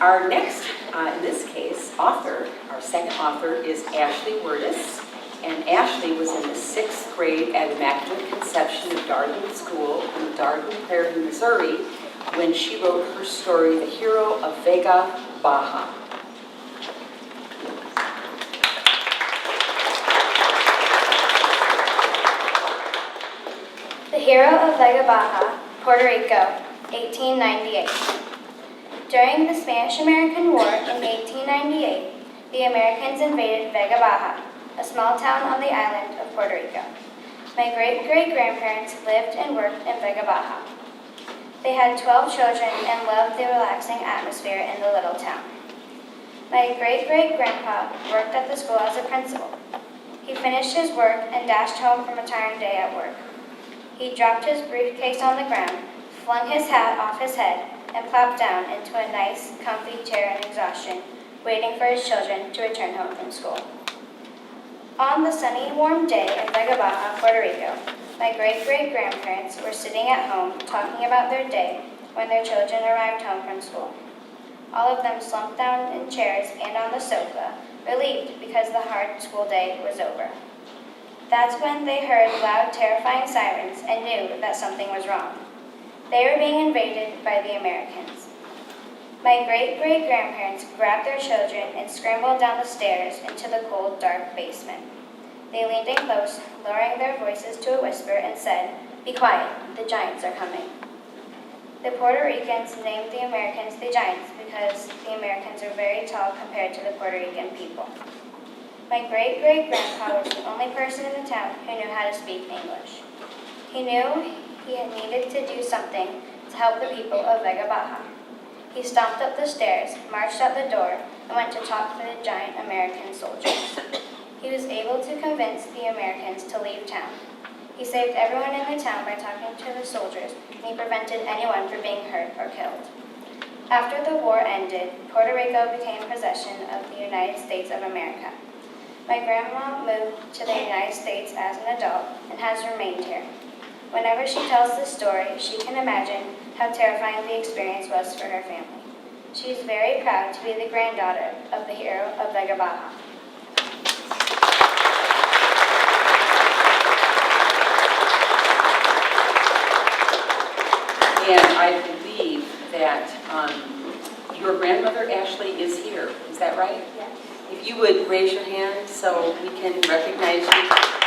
our next, in this case, author, our second author is Ashley Wurtis. And Ashley was in the 6th grade at Immaculate Conception of Darden School in Darden Prairie, Missouri, when she wrote her story, The Hero of Vega Baja. The Hero of Vega Baja, Puerto Rico, 1898. During the Spanish-American War in 1898, the Americans invaded Vega Baja, a small town on the island of Puerto Rico. My great-great-grandparents lived and worked in Vega Baja. They had 12 children and loved the relaxing atmosphere in the little town. My great-great-grandpa worked at the school as a principal. He finished his work and dashed home from a tiring day at work. He dropped his briefcase on the ground, flung his hat off his head, and plopped down into a nice, comfy chair in exhaustion, waiting for his children to return home from school. On the sunny, warm day in Vega Baja, Puerto Rico, my great-great-grandparents were sitting at home talking about their day when their children arrived home from school. All of them slumped down in chairs and on the sofa, relieved because the hard school day was over. That's when they heard loud, terrifying sirens and knew that something was wrong. They were being invaded by the Americans. My great-great-grandparents grabbed their children and scrambled down the stairs into the cold, dark basement. They leaned in close, lowering their voices to a whisper, and said, "Be quiet, the giants are coming." The Puerto Ricans named the Americans the Giants because the Americans are very tall compared to the Puerto Rican people. My great-great-grandpa was the only person in the town who knew how to speak English. He knew he had needed to do something to help the people of Vega Baja. He stomped up the stairs, marched out the door, and went to talk to the giant American soldiers. He was able to convince the Americans to leave town. He saved everyone in the town by talking to the soldiers, and he prevented anyone from being hurt or killed. After the war ended, Puerto Rico became possession of the United States of America. My grandma moved to the United States as an adult and has remained here. Whenever she tells this story, she can imagine how terrifying the experience was for her family. She is very proud to be the granddaughter of the hero of Vega Baja. And I believe that your grandmother, Ashley, is here. Is that right? Yes. If you would raise your hand so we can recognize you.